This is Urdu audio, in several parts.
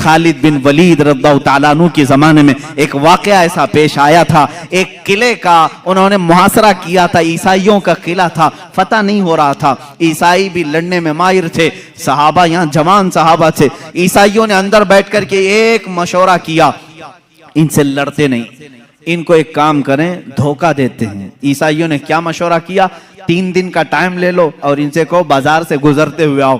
خالد بن ولید رضی اللہ تعالیٰ عنہ کے زمانے میں ایک واقعہ ایسا پیش آیا تھا. ایک قلعے کا انہوں نے محاصرہ کیا تھا, عیسائیوں کا قلعہ تھا, فتح نہیں ہو رہا تھا. عیسائی بھی لڑنے میں ماہر تھے, صحابہ یہاں جوان صحابہ تھے. عیسائیوں نے اندر بیٹھ کر کے ایک مشورہ کیا, ان سے لڑتے نہیں, ان کو ایک کام کریں, دھوکہ دیتے ہیں. عیسائیوں نے کیا مشورہ کیا, 3 دن کا ٹائم لے لو اور ان سے کہو بازار سے گزرتے ہوئے آؤ.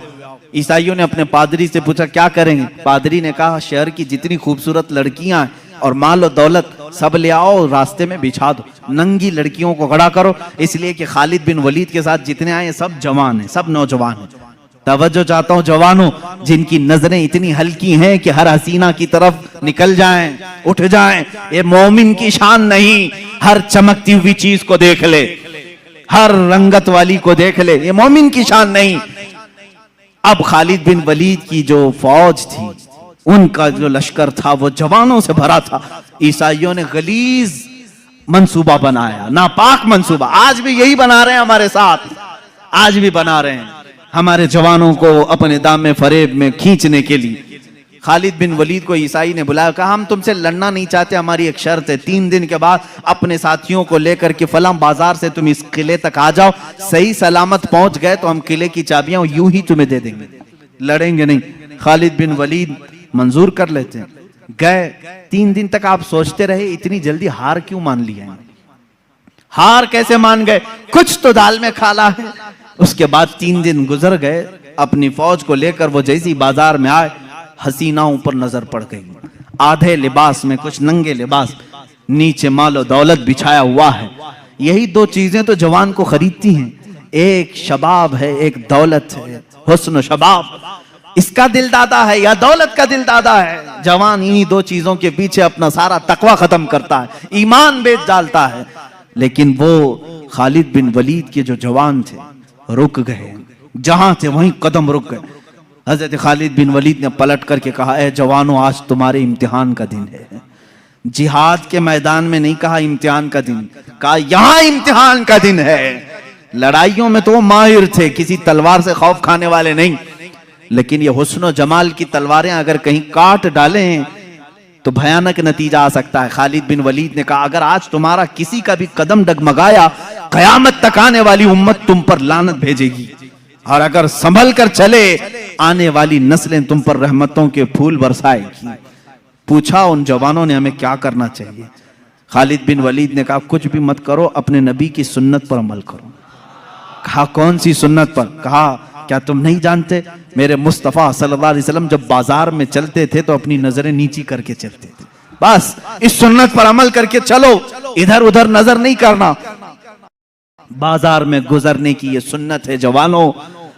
عیسائیوں نے اپنے پادری سے پوچھا کیا کریں گے؟ پادری نے کہا شہر کی جتنی خوبصورت لڑکیاں ہیں اور مال و دولت سب لے آؤ, راستے میں بچھا دو, ننگی لڑکیوں کو کھڑا کرو, اس لیے کہ خالد بن ولید کے ساتھ جتنے آئے سب جوان ہیں, سب نوجوان ہیں. توجہ چاہتا ہوں جوانوں, جن کی نظریں اتنی ہلکی ہیں کہ ہر حسینہ کی طرف نکل جائیں, اٹھ جائیں. یہ مومن کی شان نہیں, ہر چمکتی ہوئی چیز کو دیکھ لے, ہر رنگت والی کو دیکھ لے, یہ مومن کی شان نہیں. اب خالد بن ولید کی جو فوج تھی, ان کا جو لشکر تھا وہ جوانوں سے بھرا تھا. عیسائیوں نے غلیظ منصوبہ بنایا, ناپاک منصوبہ. آج بھی یہی بنا رہے ہیں ہمارے ساتھ, آج بھی بنا رہے ہیں ہمارے جوانوں کو اپنے دام فریب میں کھینچنے کے لیے. خالد بن ولید کو عیسائی نے بلایا, کہا ہم تم سے لڑنا نہیں چاہتے, ہماری ایک شرط ہے, 3 دن کے بعد اپنے ساتھیوں کو لے کر کے فلاں بازار سے تم اس قلعے تک آ جاؤ, صحیح سلامت پہنچ گئے تو ہم قلعے کی چابیاں یوں ہی تمہیں دے دیں گے, لڑیں گے نہیں. خالد بن ولید منظور کر لیتے ہیں. گئے, 3 دن تک آپ سوچتے رہے اتنی جلدی ہار کیوں مان لیا ہے؟ ہار کیسے مان گئے؟ کچھ تو دال میں کھالا ہے. اس کے بعد 3 دن گزر گئے, اپنی فوج کو لے کر وہ جیسی بازار میں آئے, حسیناؤں پر نظر پڑ گئی, آدھے لباس میں, کچھ ننگے لباس, نیچے مال و دولت بچھایا ہوا ہے. یہی 2 چیزیں تو جوان کو خریدتی ہیں, ایک شباب ہے, ایک دولت ہے, حسن و شباب. اس کا دل دادا ہے یا دولت کا دل دادا ہے؟ جوان انہی 2 چیزوں کے پیچھے اپنا سارا تقوی ختم کرتا ہے, ایمان بیچ ڈالتا ہے. لیکن وہ خالد بن ولید کے جو جوان تھے رک گئے, جہاں تھے وہیں قدم رک گئے. حضرت خالد بن ولید نے پلٹ کر کے کہا اے جوانوں, آج تمہارے امتحان کا دن ہے. جہاد کے میدان میں نہیں کہا امتحان کا دن, کہا یہاں امتحان کا دن ہے. لڑائیوں میں تو وہ ماہر تھے, کسی تلوار سے خوف کھانے والے نہیں, لیکن یہ حسن و جمال کی تلواریں اگر کہیں کاٹ ڈالیں تو بھیانک نتیجہ آ سکتا ہے. خالد بن ولید نے کہا اگر آج تمہارا کسی کا بھی قدم ڈگمگایا, قیامت تک آنے والی امت تم پر لعنت بھیجے گی, اور اگر سنبھل کر چلے آنے والی نسلیں تم پر رحمتوں کے پھول برسائے گی. پوچھا ان جوانوں نے ہمیں کیا کرنا چاہیے؟ خالد بن ولید نے کہا کچھ بھی مت کرو, اپنے نبی کی سنت پر عمل کرو. کہا کون سی سنت پر؟ کہا کیا تم نہیں جانتے میرے مصطفیٰ صلی اللہ علیہ وسلم جب بازار میں چلتے تھے تو اپنی نظریں نیچی کر کے چلتے تھے, بس اس سنت پر عمل کر کے چلو, ادھر ادھر نظر نہیں کرنا. بازار میں گزرنے کی یہ سنت ہے جوانوں,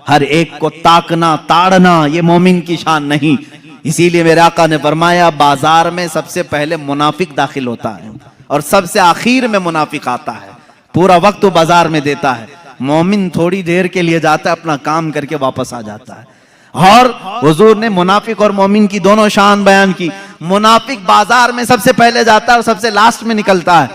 ہر ایک کو تاکنا تاڑنا یہ مومن کی شان نہیں. اسی لیے میرے آقا نے فرمایا بازار میں سب سے پہلے منافق داخل ہوتا ہے اور سب سے آخر میں منافق آتا ہے. پورا وقت وہ بازار میں دیتا ہے, مومن تھوڑی دیر کے لیے جاتا ہے, اپنا کام کر کے واپس آ جاتا ہے. اور حضور نے منافق اور مومن کی دونوں شان بیان کی. منافق بازار میں سب سے پہلے جاتا ہے اور سب سے لاسٹ میں نکلتا ہے,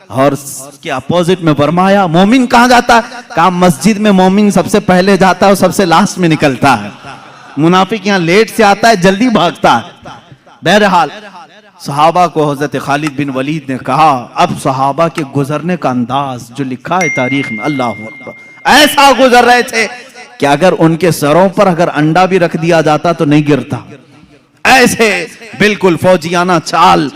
اور اس کے اپوزٹ میں فرمایا مومن کہاں جاتا ہے؟ کہا مسجد میں مومن سب سے پہلے جاتا ہے اور سب سے لاسٹ میں نکلتا ہے. منافق یہاں لیٹ سے آتا ہے, جلدی بھاگتا ہے. بہرحال صحابہ کو حضرت خالد بن ولید نے کہا, اب صحابہ کے گزرنے کا انداز جو لکھا ہے تاریخ میں, اللہ اکبر, ایسا گزر رہے تھے کہ اگر ان کے سروں پر اگر انڈا بھی رکھ دیا جاتا تو نہیں گرتا. ایسے بالکل فوجیانہ چال,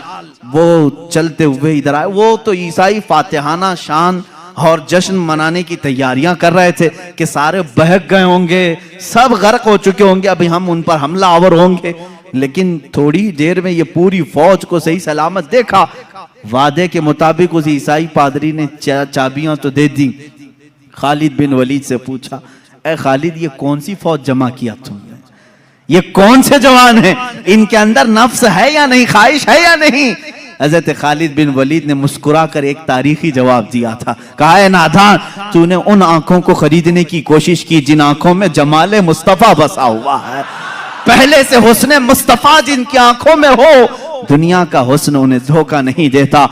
وہ چلتے ہوئے ادھر آئے. وہ تو عیسائی فاتحانہ شان اور جشن منانے کی تیاریاں کر رہے تھے کہ سارے بہک گئے ہوں گے, سب غرق ہو چکے ہوں گے, ابھی ہم ان پر حملہ آور ہوں گے. لیکن تھوڑی دیر میں یہ پوری فوج کو صحیح سلامت دیکھا. وعدے کے مطابق اس عیسائی پادری نے چابیاں تو دے دی. خالد بن ولید سے پوچھا اے خالد یہ کون سی فوج جمع کیا تم نے, یہ کون سے جوان ہیں, ان کے اندر نفس ہے یا نہیں, خواہش ہے یا نہیں؟ حضرت خالد بن ولید نے مسکرا کر ایک تاریخی جواب دیا تھا. کہا اے نادان, تو نے ان آنکھوں کو خریدنے کی کوشش کی جن آنکھوں میں جمال مصطفیٰ بسا ہوا ہے. پہلے سے حسن مصطفیٰ جن کی آنکھوں میں ہو, دنیا کا حسن انہیں دھوکہ نہیں دیتا.